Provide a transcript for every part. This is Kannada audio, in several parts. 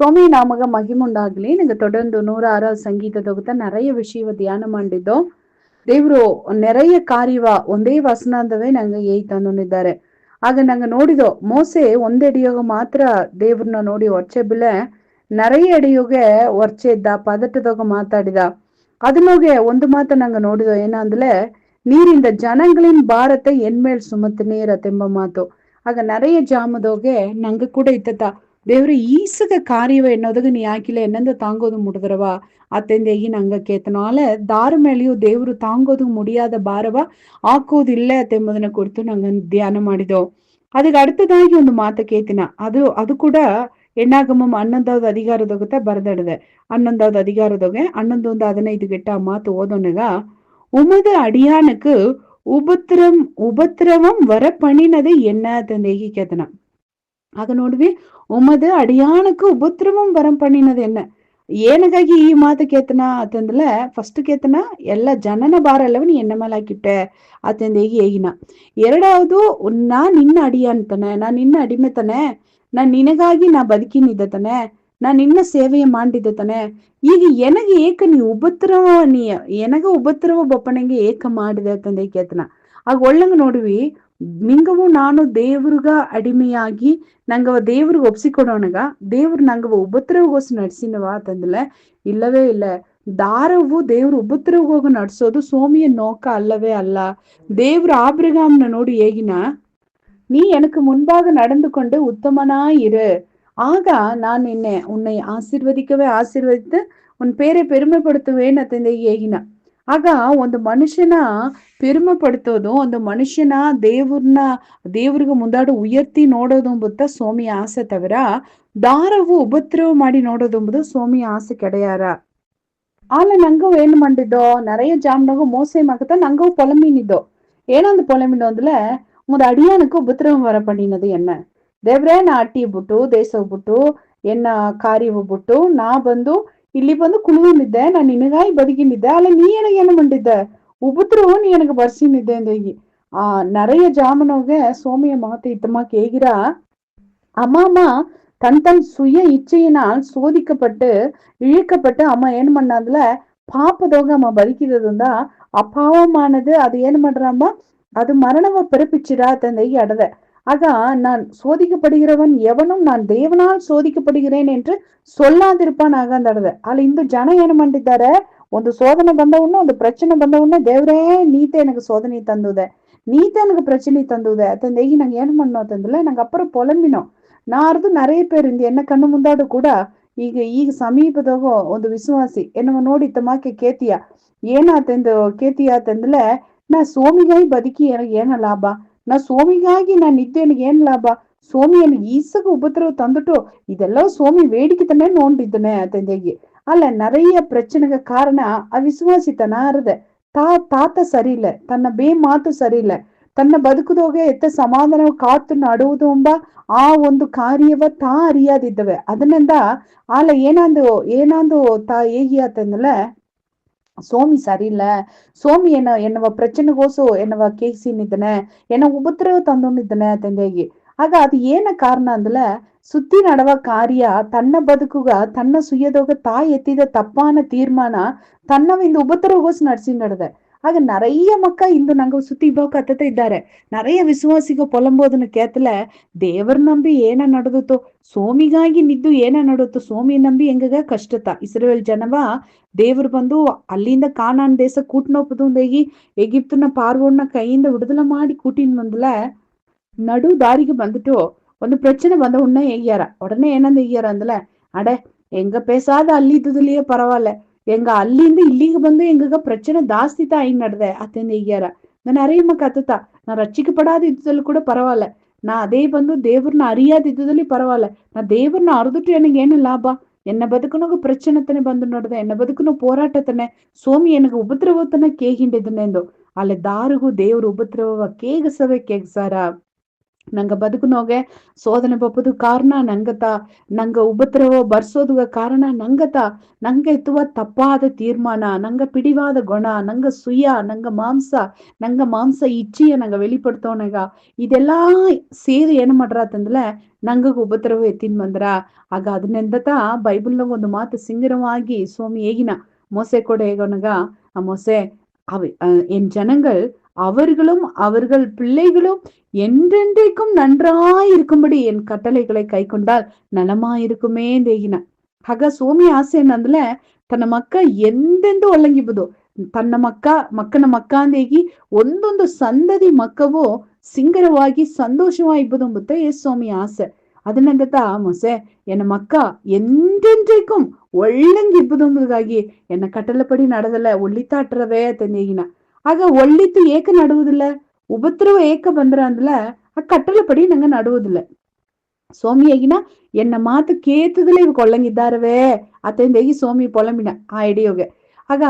சுவாமி நாமக மகிமுண்டாಗ್ಲಿ. நீங்க தொடர்ந்து 106 ಸಂಗೀತದೊಗತ நிறைய ವಿಷಯವ ಧ್ಯಾನ ಮಾಡಿದ್ದೋ. ದೇವ್ರು ನೆರೆಯ ಕಾರ್ಯವ ಒಂದೇ ವಸನದವೇ ನಂಗೆ ಏಯ್ ತಂದೊಂದಿದ್ದಾರೆ. ಆಗ ನಂಗೆ ನೋಡಿದೋ ಮೋಸೆ ಒಂದೆಡಿಯೋಗ ಮಾತ್ರ ದೇವ್ರನ್ನ ನೋಡಿ ಒಚ್ಚೆ ಬಿಲೆ நிறைய ಅಡಿಯೋಗೆ ಒರ್ಚೆ ಇದ್ದ ಪದಟದೋಗ ಮಾತಾಡಿದ. ಅದನ್ನೋಗೆ ಒಂದು ಮಾತ ನಂಗೆ ನೋಡಿದೋ ಏನಂದ್ರೆ ನೀರಿಂದ ಜನಗಳಿನ್ ಭಾರತ ಎನ್ಮೇಲ್ ಸುಮತ್ ನೀರತೆಂಬ ಮಾತು. ಆಗ நிறைய ಜಾಮದೋಗೆ ನಂಗೆ ಕೂಡ ಇತ್ತತ ದೇವ್ರ ಈಸಗ ಕಾರ್ಯವ ಎನ್ನೋದಗ ನೀ ಆಕಿಲೆ என்னந்த தாங்கோது முடுதரவா அத்தெந்தேகி ನಂಗ ಕೇತನಾಲ ದಾರ ಮೇಲೆಯೂ ದೇವರು ತಾಂಗೋದು ಮುಡಿಯಾದ ಭಾರವ ಹಾಕೋದಿಲ್ಲ ಎಂಬುದನ್ನ ಕುರಿತು ನಂಗೆ ಧ್ಯಾನ ಮಾಡಿದೋ. ಅದಕ್ಕೆ அடுத்தದಾಗಿ ಒಂದು ಮಾತು ಕೇತಿನ ಅದು ಕೂಡ ಎಣ್ಣಾಗಮಂ 11வது அதிகாரದೊಗತ ಬರೆದಿಡದೆ. 11வது அதிகாரದೊಗೆ 11:15 ಗೆಟ್ಟ ಮಾತು ಓದೋನಗ உமது அடியானுக்கு உபத்திரவம் வர பண்ணினது என்ன ತಂದೇಗಿ ಕೇತನ. ಆಗ ನೋಡ್ವಿ ಉಮದು ಅಡಿಯಾನಕ್ಕೆ ಉಪದ್ರವಂ ವರಂ ಪಣ್ಣಿನದು ಎನ್ನ ಏನಗಾಗಿ ಈ ಮಾತು ಕೇತನ ಅಂತಂದ್ರೆ ಫಸ್ಟ್ ಕೇತನ ಎಲ್ಲ ಜನನ ಭಾರ ಅಲ್ಲವ ನೀ ಎನ್ನ ಮೇಲೆ ಹಾಕಿಟ್ಟೆ ಅತಂದೇಗಿ ಹೇಗಿನ. ಎರಡಾவது ನಾ ನಿನ್ನ ಅಡಿಯಾನ್ ತಾನೆ, ನಾ ನಿನ್ನ ಅಡಿಮೆ ತಾನೆ, ನಾ ನಿನಗಾಗಿ ನಾ ಬದುಕಿನಿದ್ದ ತಾನೆ, ನಾ ನಿನ್ನ ಸೇವೆಯ ಮಾಡಿದ್ದ ತಾನೆ. ಈಗ ಎನಗೆ ಏಕ ನೀ ಉಪದ್ರವ ನೀ ಎನಗ ಉಪದ್ರವ ಬಪ್ಪನಂಗೆ ಏಕ ಮಾಡಿದೆ ಅಂತಂದೇ ಕೇತನ. ಆಗ ಒಳ್ಳಂಗ ನೋಡ್ವಿ ನಿಂಗವು ನಾನು ದೇವ್ರಗ ಅಡಿಮೆಯಾಗಿ ನಂಗವ ದೇವ್ರಿಗೆ ಒಪ್ಸಿಕೊಡೋಣಗ ದೇವ್ರು ನಂಗವ ಉಪದ್ರವಗೋಸ್ ನಡ್ಸಿನವ ಅಂತಂದಲೆ ಇಲ್ಲವೇ ಇಲ್ಲ. ದಾರವು ದೇವ್ರು ಉಪದ್ರವಗೋಗ ನಡ್ಸೋದು ಸೋಮಿಯ ನೋಕ ಅಲ್ಲವೇ ಅಲ್ಲ. ದೇವ್ರು ஆபிரகாம்ನ ನೋಡಿ ಹೇಗಿನ நீ எனக்கு முன்பாக நடந்து கொண்டு உத்தமனாயிரு, ஆக நான் உன்னை ஆசீர்வதிக்கவே ஆசீர்வதித்து உன் பேரை பெருமைப்படுத்துவேன் ಅಂತಂದ ಹೇಗಿನ. ಆಗ ಒಂದು ಮನುಷ್ಯನ பெருமை ಪಡ್ತೋದು ಒಂದು ಮನುಷ್ಯನ ದೇವ್ರಿಗೆ ಮುಂದಾಡು ಉಯರ್ತಿ ನೋಡೋದು ಎಂಬುತ್ತ ಸೋಮಿಯ ಆಸೆ ತವಿರ ದಾರವು ಉಪದ್ರವ ಮಾಡಿ ನೋಡೋದು ಎಂಬುದು ಸೋಮಿಯ ಆಸೆ ಕೆಡೆಯಾರ. ಆಲ ನಂಗವು ಏನ್ ಮಾಡಿದ್ದೋ நிறைய ಜಾಮ್ನಾಗು ಮೋಸೆ ಮಗತ ನಂಗವು பொலம்பினிದ್ದೋ. ಏನಂದು பொலம்பினோ ಅಂದ್ல உமது அடியானுக்கு உபத்திரவம் வர பண்ணினது என்ன. ದೇವ್ರೇ ನಾ ಅಟ್ಟಿ ಬಿಟ್ಟು ದೇಶ ಬಿಟ್ಟು ಎನ್ನ ಕಾರ್ಯವು ಬಿಟ್ಟು ನಾ ಬಂದು ಇಲ್ಲಿ ಬಂದು ಕುಳಿದಿದ್ದೆ, ನಾನು ನಿನಗಾಗಿ ಬದುಕಿನಿದ್ದೆ, ಅಲ್ಲ ನೀ ಏನಗೇನು ಮಾಡಿದ್ದೆ ಉಪದ್ರವ ನೀ எனக்கு ಬರ್ಸಿನಿದ್ದೆ ಅಂದೇಗಿ. நிறைய ஜாமனோக சோமிய மாத்த இத்தமா கேகிறா. அம்மா தன் சுய இச்சையினால் சோதிக்கப்பட்டு இழுக்கப்பட்டு அம்மா ಏನ್ பண்ணாதுல பாப்பதோக அம்மா ಬದುಕಿರೋದ್ರಿಂದ அப்பாவமானது அது ಏನ್ பண்றாமா அது மரணவ பிறப்பிச்சிடா தந்தைக்கு அடத. ஆக நான் சோதிக்கப்படுகிறவன் எவனும் நான் தேவனால் சோதிக்கப்படுகிறேன் என்று சொல்லாதிருப்பான் ಆಗ ಅಂದಡದ. ಅಲ್ಲಿ ಇಂದು ಜನ ಏನು ಮಾಡಿದ್ದಾರೆ, ಒಂದು சோதனை ಬಂದವನ್ನ ಒಂದು பிரச்சனை ಬಂದವನ್ನ ದೇವ್ರೇ நீத்த எனக்கு சோதனை தந்துದೆ, நீத்த எனக்கு பிரச்சனை தந்துದೆ ಅಂತಂದೇಗಿ ನಂಗೆ ಏನ್ பண்ணோம் ಅಂತಂದ್ರೆ ನಂಗೆ ಅಪ್ಪರ பொலம்பினோம். ನಾರ್ದು நிறைய பேர் இந்த என்ன ಕಣ್ಣು ಮುಂದಾಡು ಕೂಡ ಈಗ ಸಮೀಪದಾಗ ಒಂದು ವಿಶ್ವಾಸಿ ಎನ್ನುವ ನೋಡಿ ತಮಾಕೆ ಕೇತಿಯ ಏನಾತಂದು ಕೇತಿಯ ಅಂತಂದ್ರೆ ನಾ ಸೋಮಿಗಾಗಿ ಬದುಕಿ ನನಗೆ ಏನ ಲಾಭ, ನಾ ಸೋಮಿಗಾಗಿ ನಾನು ಇದ್ದು ನನಗೆ ಏನ್ ಲಾಭ, ಸೋಮಿ எனக்கு ஈசக உபத்திரவு தந்துட்டோ இதெல்லாம் சோமி வேடிக்கை தானே நோண்டிದ್ದನೆ ಅಂತಂದೇಗಿ. ಅಲ್ಲ நிறைய பிரச்சனைಗೆ ಕಾರಣ ಅವಿಶ್ವಾಸಿತನ ಅರದೆ. ತಾತ ಸರಿಯಿಲ್ಲ, ತನ್ನ ಮಾತು ಸರಿಯಿಲ್ಲ, ತನ್ನ ಬದುಕದೋಗೆ ಎತ್ತ ಸಮಾಧಾನ ಕಾತು ನಡುವುದು ಎಂಬ ಆ ಒಂದು ಕಾರ್ಯವ ತಾ ಅರಿಯಾದಿದ್ದವೆ. ಅದನ್ನಿಂದ ಆಲ ಏನಾಂದು ತಾ ಹೇಗಿ ಆತಂದಲೆ சோமி சரியில்ல, சோமி என்னவ பிரச்சனைಗೋಸು என்னವ ಕೇಸಿನಿದ್ದನೆ, என்ன ಉಪದ್ರವ ತಂದೊಂದಿದ್ದನೆ ಅಂತಂದೇಗಿ. ಆಗ ಅದು ಏನ ಕಾರಣ ಅಂದಲೆ ಸುತ್ತಿ ನಡವ ಕಾರ್ಯ ತನ್ನ ಬದುಕುಗ ತನ್ನ ಸುಯ್ಯದೋಗ ತಾ ಎತ್ತಿದ ತಪ್ಪಾನ ತೀರ್ಮಾನ ತನ್ನವಿಂದ ಉಪದ್ರವಗೋಸು ನಡ್ಸಿ ನಡೆದೆ. ಆಗ நிறைய மக்கா ಇಂದು ನಂಗೆ ಸುತ್ತಿ ಇಬ್ಬ ಕತ್ತತ ಇದ್ದಾರೆ. நிறைய ವಿಶ್ವಾಸಿಗ ಪೊಲಂಬೋದನ್ನ ಕೇತಲ ದೇವರ ನಂಬಿ ಏನ ನಡೆದುತ್ತೋ, ಸೋಮಿಗಾಗಿ ನಿದ್ದು ಏನ ನಡುತ್ತೋ, ಸೋಮಿ ನಂಬಿ ಹೆಂಗಗ ಕಷ್ಟತ ಇಸ್ರೇಲ್ ಜನವ ದೇವರು ಬಂದು ಅಲ್ಲಿಂದ ಕಾನಾನ್ ದೇಶ ಕೂಟ್ನೋಪದೇಗಿ ಎಗಿಪ್ತನ ಪಾರ್ವೋನ್ನ ಕೈಯಿಂದ ವಿಡುದಲ ಮಾಡಿ ಕೂಟಿನ್ ಬಂದಲ நடு தாரிக்கு வந்துட்டோ ಒಂದು பிரச்சனை வந்த உடனே எய்யாரா. உடனே என்னந்து எய்யாரா ಅಂದல அட எங்க பேசாத ಅಲ್ಲಿ ಇದ್ದುದಲಿಯೇ ಪರವಾಗಿಲ್ಲ, எங்க ಅಲ್ಲಿಂದ ಇಲ್ಲಿಗೆ ಬಂದು எங்க பிரச்சனை ஜாஸ்தி தான் ஆகி நடದೆ ಅತ್ತಂದು எய்யாரா. ನಾನು ಅರಿಯಮ್ಮ ಕತ್ತತ ನಾ ರಕ್ಷಿக்கப்படாத ಇದ್ದುದಲ್ಲಿ ಕೂಡ ಪರವಾಗಿಲ್ಲ, ನಾ ಅದೇ ಬಂದು ದೇವ್ರನ್ನ ಅರಿಯಾದ ಇದ್ದುದಲ್ಲಿ ಪರವಾಗಿಲ್ಲ, ನಾ ದೇವ್ರನ್ನ ಅರಿದುಟ್ಟು எனக்கு ಏನು ಲಾಭ, என்ன ಬದುಕನೋಗ பிரச்சனை ತಾನೆ ಬಂದು ನಡೆದೆ, என்ன ಬದುಕನೋ போராட்ட ತಾನೆ ಸೋಮಿ எனக்கு ಉಪದ್ರವತನ ಕೇಗಿಂಡಿದ್ದನೆಂದು. ಅಲ್ಲಿ ದಾರಿಗೂ ದೇವ್ರ ಉಪದ್ರವ ಕೇಗಸವೇ ಕೇಗ್ಸಾರ. ನಂಗ ಬದುಕುನೋಗೆ ಶೋಧನೆ ಬಪ್ಪದು ಕಾರಣ ನಂಗತ, ನಂಗ ಉಪದ್ರವ ಬರ್ಸೋದುಗ ಕಾರಣ ನಂಗತ, ನಂಗ ಎತ್ತುವ ತಪ್ಪಾದ ತೀರ್ಮಾನ, ನಂಗ ಪಿಡಿವಾದ ಗುಣ, ನಂಗ ಸುಯ, ನಂಗ ಮಾಂಸ ಇಚ್ಛೆಯ ನಂಗ வெளிப்படுத்தோனಗ ಇದೆಲ್ಲಾ ಸೇರಿ ಏನ್ ಮಾಡ್ರಾತಂದ್ಲೆ ನಂಗ ಉಪದ್ರವ ಎತ್ತಿನ ಬಂದ್ರ. ಆಗ ಅದನ್ನೆಂದತ ಬೈಬಲ್ನಾಗ ಒಂದು ಮಾತು ಸಿಂಗರವಾಗಿ சுவாமி ஏகினா மோசே கூட ஏகோனக மோசே என் ஜனங்கள் அவர்களும் அவர்கள் பிள்ளைகளும் என்றென்றைக்கும் நன்றாயிருக்கும்படி என் கட்டளைகளை ಕೈ ಕೊಂಡಾல் ನಲಮಾயிருக்குமே ದೇಗಿನ. ಹಾಗ ಸ್ವಾಮಿ ಆಸೆ ಏನಂದ್ರೆ ತನ್ನ ಮಕ್ಕ ಎಂದೆಂದು ಒಳ್ಳಂಗಿಬೋದು, ತನ್ನ ಮಕ್ಕನ ಮಕ್ಕ ಅಂದೇಗಿ ಒಂದೊಂದು ಸಂದದಿ ಮಕ್ಕವು ಸಿಂಗರವಾಗಿ ಸಂತೋಷವಾಗಿಬೋದು ಎಂಬುತ್ತೆ ಏ ಸ್ವಾಮಿ ಆಸೆ. ಅದನ್ನಂದತ ಮೊಸೆ ಎನ್ನ ಮಕ್ಕ ಎಂದೆಂದ್ರೈக்கும் ಒಳ್ಳಂಗಿಬ್ಬುದು ಎಂಬುದಾಗಿ ಎನ್ನ ಕಟ್ಟಲಪಡಿ நடதல ஒள்ளித்தாட்டுறவே ತಂದೇಗಿನ. ಆಗ ಒಳ್ಳಿತ್ತು ಏಕ ನಡುವುದಿಲ್ಲ, ಉಪದ್ರವ ಏಕ ಬಂದ್ರ ಅಂದ್ಲ ಆ ಕಟ್ಟಲಪಡಿ ನಂಗ ನಡುವುದಿಲ್ಲ. சோமியகினா என்ன மாத்து கேத்துதுல இவ கொள்ளங்கிದ್ದಾರவே ಅತಂದೇಗಿ ಸೋಮಿ ಪೊಲಂಬಿನ ಆ ಎಡಿಯೋಗೆ. ಆಗ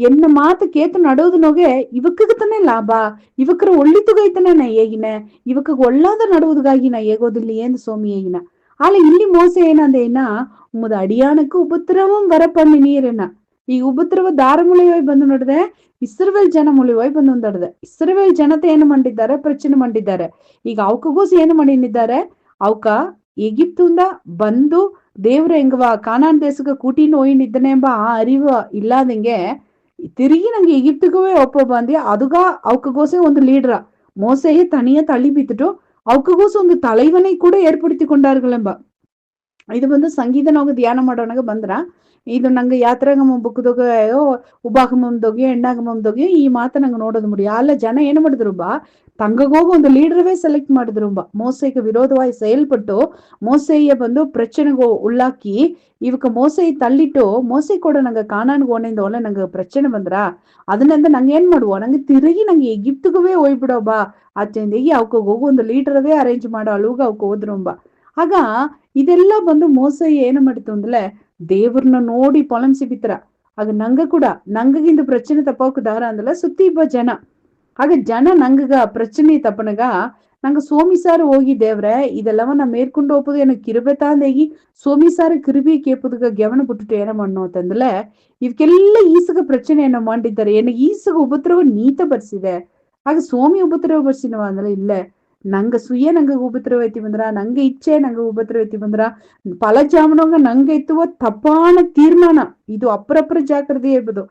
ಎನ್ನ ಮಾತು ಕೇತು ನಡೋದು ನೋಗೆ ಇವಕ್ಕೆ ತಾನೆ ಲಾಭ, ಇವಕ್ರ ಒಳ್ಳಿತುಗೈತನೆ ನಾ ಹೇಗಿನ, ಇವಕ್ಕೆ ಒಳ್ಳಾದ ನಡುವುದಗಾಗಿ ನಾ ಹೇಗೋದಿಲ್ಲ ಏನು ಸೋಮಿ ಹೇಗಿನ. ಆಲ ಇಲ್ಲಿ ಮೋಸ ಏನಂದೇನ ಉಮ್ಮದ ಅಡಿಯಾನಕ್ಕೆ ಉಪದ್ರವಂ ವರಪಣ್ಣಿ ನೀರೆನ. ಈ ಉಪದ್ರವ ದಾರ ಮೂಲಿಯಾಗಿ ಬಂದು ನೋಡಿದೆ, ಇಸ್ರವೇಲ್ ಜನ ಮೂಲಿಯಾಗಿ ಬಂದು ನೋಡಿದೆ. ಇಸ್ರವೇಲ್ ಜನತೆ ಏನು ಮಾಡಿದ್ದಾರೆ, ಪ್ರಚನೆ ಮಾಡಿದ್ದಾರೆ. ಈಗ ಅವಕಗೋಸ್ ಏನು ಮಾಡಿದ್ದಾರೆ, ಅವಕ ಎಗಿಪ್ತುಂದ ಬಂದು ದೇವ್ರ ಹೆಂಗವ ಕಾನಾನ್ ದೇಶಕ್ಕೆ ಕೂಟಿನ ಹೋಯಿನಿದ್ದನೆ ಎಂಬ ಆ ಅರಿವು ಇಲ್ಲಾದಂಗೆ ತಿರುಗಿ ನಂಗೆ எகிப்துக்குவே ஒப்ப ಬಂದಿ அதுக அவக்ககோசே ಒಂದು ಲೀಡ್ರ மோசையை தனியா தள்ளி ಬಿத்துட்டு ಅವಕಗೋಸ ಒಂದು தலைவனை ಕೂಡ ಏರ್ಪಡಿಸಿ ಕೊಂಡಾர்களೆಂಬ. ಇದು ಬಂದು ಸಂಗೀತ ನಾವು ಧ್ಯಾನ ಮಾಡೋನಾಗ ಬಂದ್ರ ಇದು ನಂಗೆ ಯಾತ್ರಾಗಮ ಬುಕ್ದೋಗೋ ಉಪಾಗಮದೋಗಿ ಎಣ್ಣಾಗಮದೋಗಿ ಈ ಮಾತ ನಂಗೆ ನೋಡೋದು ಮುಡಿಯ. ಅಲ್ಲ ಜನ ಏನು ಮಾಡಿದ್ರು ಬಾ தங்ககோக ಒಂದು ಲೀಡರ್ವೇ ಸೆಲೆಕ್ಟ್ ಮಾಡಿದ್ರು. மோசைக்கு விரோதவாய் செயல்பட்டு மோசைய ಬಂದು பிரச்சனைಗೋ உள்ளாக்கி ಇವಕ್ಕೆ ಮೋಸೈ ತಳ್ಳಿಟ್ಟು ಮೋಸೈ ಕೂಡ ನಂಗೆ ಕಾನಾನ್ಗೆ ಓಣಿಂದ ಒಳ್ಳೆ ನಂಗೆ ಪ್ರಚನೆ ಬಂದ್ರ ಅದನ್ನಂದ ನಂಗೆ ಏನ್ ಮಾಡುವ, ನಂಗೆ ತಿರುಗಿ ನಂಗೆ ಎಗಿಪ್ತುಗುವೇ ಹೋಯ್ಬಿಡೋ ಬಾ ಆಚೆಂದಿಗೆ ಅವಕ್ಕೆ ಹೋಗು ಒಂದು ಲೀಡರ್ವೇ ಅರೇಂಜ್ ಮಾಡೋ ಅಳುಗ ಅವಕ್ಕೆ ಹೋದ್ರುಂಬ. ಆಗ ಇದೆಲ್ಲ ಬಂದು ಮೋಸೈ ಏನು ಮಾಡಿತು ಅಂದ್ಲೆ ದೇವ್ರನ್ನ ನೋಡಿ ಪೊಲಂಸಿ ಬಿತ್ತರ. ಆಗ ನಂಗ ಕೂಡ ನಂಗಗಿಂದು ಪ್ರಚನೆ ತಪ್ಪೋಕದಾರ ಅಂದಲ್ಲ ಸುತ್ತಿ ಇಬ್ಬ ಜನ. ಆಗ ಜನ ನಂಗಗ ಪ್ರಚನೆ ತಪ್ಪನಗ ನಂಗ ಸೋಮಿ ಸಾರು ಹೋಗಿ ದೇವ್ರೆ ಇದೆಲ್ಲವ ನಾ ಮೇರ್ಕೊಂಡು ಹೋಗ್ಬೋದು ಏನೋ ಕಿರುಬೆ ತಾಂದೇಗಿ ಸೋಮಿ ಸಾರು ಕಿರುಬಿ ಕೇಪುದಗ ಗೆವನ ಬಿಟ್ಟುಟ್ಟು ಏನ ಮಾಡೋ ಅಂತಂದ್ಲೆ ಇವಕ್ಕೆಲ್ಲ ಈಸಗ ಪ್ರಚನೆ ಏನೋ ಮಾಡಿದ್ದಾರೆ, ಏನ ಈಸಗ ಉಪದ್ರವ ನೀತ ಬರ್ಸಿದೆ. ಆಗ ಸೋಮಿ ಉಪದ್ರವ ಬರ್ಸಿನವ ಅಂದ್ರೆ ಇಲ್ಲೇ ನಂಗ ಸುಯ್ಯ ನಂಗ ಉಪದ್ರವ ಐತಿ ಬಂದ್ರ, ನಂಗೆ ಇಚ್ಛೆ ನಂಗ ಉಪದ್ರವ ಐತಿ ಬಂದ್ರ ಪಲ ಜಾಮನಂಗ ನಂಗೆ ಎತ್ತುವ ತಪ್ಪಾன ತೀರ್ಮಾನ ಇದು ಅಪ್ರಪ್ರ ಜಾಗ್ರತೆ ಇರ್ಬೋದು.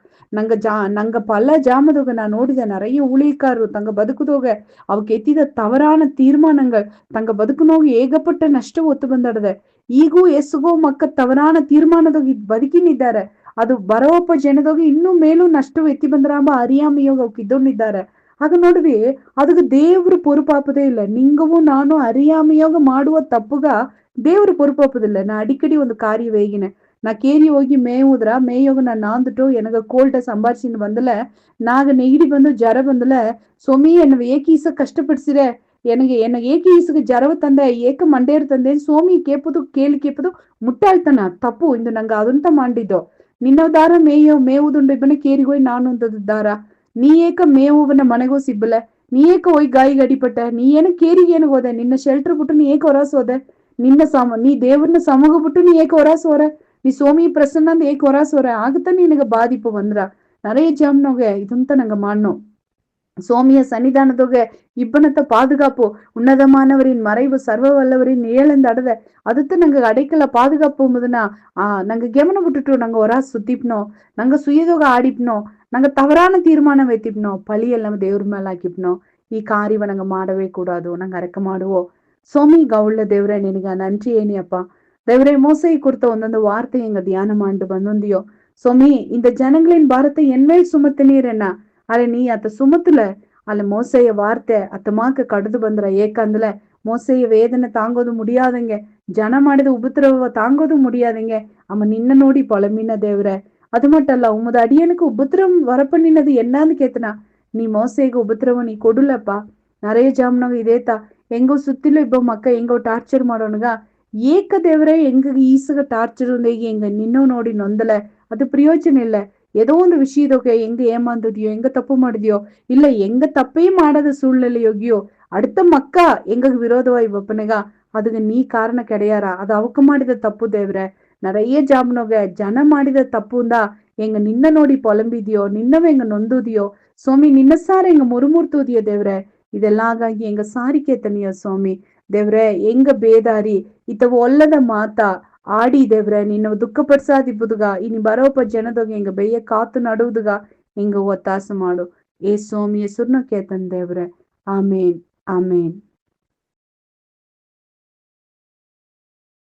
ನಂಗ பல ஜாமதோக நான் நோடித நிறைய ஊழியக்காரರು தங்க பதுக்குதோக அவக்கு எத்தித தவறான தீர்மானங்கள் தங்க பதுக்குனோக ஏகப்பட்ட ನಷ್ಟ ಒತ್ತು ಬಂದಡದೆ. ಈಗೂ ಎಸ್ಗೋ ಮಕ್ಕ ತವರಾನ ತೀರ್ಮಾನದೋಗಿ ಬದುಕಿನಿದ್ದಾರೆ. ಅದು ಬರೋಪ್ಪ ಜನದೋಗಿ ಇನ್ನೂ ಮೇಲೂ ನಷ್ಟ ಎತ್ತಿ ಬಂದ್ರಾಂಬ ಅರಿಯಾಮಿಯೋಗ ಅವಕ್ಕೆ ಇದ್ದೊಂಡಿದ್ದಾರೆ. ಆಗ ನೋಡ್ವಿ ಅದಕ್ಕೆ ದೇವ್ರು பொறுப்பாப்பதே ಇಲ್ಲ. ನಿಂಗವೂ ನಾನು ಅರಿಯಾಮಿಯೋಗ ಮಾಡುವ ತಪ್ಪುಗ ದೇವ್ರು பொறுப்பாப்பதில்லை. ನಾ ಅಡಿಕಡಿ ಒಂದು ಕಾರ್ಯ ವೇಗಿನೆ ನಾ ಕೇರಿ ಹೋಗಿ ಮೇಯುದ್ರ ಮೇಯೋಗ ನಾನು ನಾಂದುಟ್ಟು ಎನಗ ಕೋಲ್ಟ ಸಂಭಾಷಿಸಿನ ಬಂದಲ ನಾಗ ನೆಗಿಡಿ ಬಂದು ಜರ ಬಂದಲ ಸೊಮಿ ಎನ್ನ ಏಕೀಸ ಕಷ್ಟಪಡಿಸಿರೆ ಎನಗೆ ಏಕೀಸಗ ಜರವ ತಂದೆ ಏಕ ಮಂಡೇರು ತಂದೆ ಸೋಮಿ ಕೇಪುದು ಕೇಪುದು ಮುಟ್ಟಾಳ್ತನ ತಪ್ಪು ಇಂದು ನಂಗ ಅದಂತ ಮಾಡಿದ್ದು. ನಿನ್ನ ದಾರ ಮೇವುದುಂಡು ಇಬ್ಬನ ಕೇರಿಗೋಯ್ ನಾನು ಅಂತದ ದಾರ ನೀ ಏಕ ಮೇವುವನ ಮನೆಗೋ ಸಿಬ್ಬಲೆ ನೀ ಏಕ ಹೋಯ್ ಗಾಯಿಗೆ ಅಡಿಪಟ್ಟ ನೀ ಏನ ಕೇರಿಗೆ ಏನ ಹೋದೆ ನಿನ್ನ ಶೆಲ್ಟರ್ ಬಿಟ್ಟು ನೀ ಏಕ ಹೊರಾಸ ಹೋದೆ ನೀ ದೇವ್ರನ್ನ ಸಮೂಹ ಬಿಟ್ಟು ನೀ ಏಕ ಹೊರಾಸ ಹೋರ நீ சோமி பிரசன்ன ஏ கொராஸ் வர ஆகத்தான் எனக்கு பாதிப்பு வந்துரா நிறைய ஜாம்னோக இதுಂತ ನಂಗೆ மாறணும். சோமிய சன்னிதானத்தோக இப்பனத்த பாதுகாப்பு உன்னதமானவரின் மறைவு சர்வ வல்லவரின் நிழலந்த அடத அதுத்த நாங்க அடைக்கல பாதுகாப்பு போகுதுன்னா நாங்க கவனம் விட்டுட்டோம். நாங்க ஒரா சுத்திப்பனோம், நாங்க சுயதோக ஆடிப்பனோம், நாங்க தவறான தீர்மானம் வைத்திப்பனோம், பழி எல்லாம் ದೇವ್ರ ಮೇಲೆ ಹಾಕಿಪ್ನೋம். ಈ ಕಾರ್ಯವ ನಂಗೆ ಮಾಡವೇ ಕೂಡದು ನಂಗೆ ಅರಕ ಮಾಡುವೋ ಸೋಮಿ ಗೌಳ್ಳ ದೇವ್ರೆ ನಿನಗ நன்றி ஏனியப்பா. தேவரே மோசை குறித்த ஒந்தொந்த வார்த்தை எங்க தியானம் ஆண்டு வந்தோந்தியோ சோமி இந்த ஜனங்களின் பாரத்தை என்மேல் சுமத்தினீர் என்ன ಅರೆ ನೀ ಅತ್ತ ಸುಮತುಲ ಅಲ್ಲ ಮೋಸೆಯ ವಾರ್ತೆ ಅತ್ತಮಾಕ ಕಡದು ಬಂದ್ರ ಏಕಂದಲ மோசைய வேதனை தாங்கோது முடியாதுங்க, ஜன ಮಾಡಿದ உபத்திரவ தாங்கோது முடியாதுங்க. அவன் நின்ன நோடி பொலமின தேவர. அது மட்டும் அல்ல உமது அடியனுக்கு உபத்திரம் வரப்பண்ணினது என்னன்னு கேத்தனா நீ மோசைக்கு உபத்திரவ நீ கொடுலப்பா. நிறைய ஜாಮ್ನವ ಇದೇತಾ ಹೆಂಗೋ ಸುತ್ತಿಲು ಇಬ್ಬ ಮಕ್ಕ ಹೆಂಗೋ ಟಾರ್ಚರ್ ಮಾಡೋಣಗ ಏಕ ದೇವರೇ ಹೆಂಗ ಈಸಗ ಟಾರ್ಚರ್ ಉಂದೇಗಿ ಹೆಂಗ ನಿನ್ನೋ ನೋಡಿ ನೊಂದಲ ಅದು ಪ್ರಯೋಜನ ಇಲ್ಲ. ஏதோ ಒಂದು ವಿಷಯದೊಗೆ ಹೆಂಗ ಏಮಾಂದದಿಯೋ ಹೆಂಗ ತಪ್ಪು ಮಾಡಿದ್ಯೋ ಇಲ್ಲ ಹೆಂಗ ತಪ್ಪೇ ಮಾಡದ ಸೂழ்நிலையோಗಿಯೋ அடுத்த ಮಕ್ಕ ಎಂಗಗ್ ವಿರೋಧವಾಗಿ ಒಪ್ಪನೆಗ ಅದಕ್ಕೆ ನೀ ಕಾರಣ ಕೆಡೆಯಾರ ಅದು ಅವಕ ಮಾಡಿದ ತಪ್ಪು ದೇವ್ರೆ. நிறைய ಜಾಬ್ನೋಗೆ ಜನ ಮಾಡಿದ ತಪ್ಪುಂದ எங்க நின்ன நோடி புலம்பிதியோ நின்னவ எங்க நொந்துதியோ சுவாமி நின்னசார எங்க முறுமுறுத்துதியோ ದೇವ್ರೆ. ಇದೆಲ್ಲಾಗಾಗಿ ಎಂಗ ಸಾರಿಕೆ ತನಿಯ ಸ್ವಾಮಿ ದೇವ್ರೆ. ಎಂಗ ಬೇದಾರಿ ಇತವ ಒಲ್ಲದ ಮಾತ ಆಡಿ ದೇವ್ರೆ ನಿನ್ನ ದುಃಖಪಡಿಸಾದಿಬ್ಬುದುಗ ಇನಿ ಬರೋಪ ಜನದೋಗ ಎಂಗ ಬೆಯ್ಯ ಕಾತು ನಡುವುದುಗ ಎಂಗ ಒತ್ತಾಸ ಮಾಡು. ಏ ಸ್ವಾಮಿ ಹೆಸರ್ನ ಕೇತನ್ ದೇವ್ರೆ. ಆಮೇನ್ ಆಮೇನ್.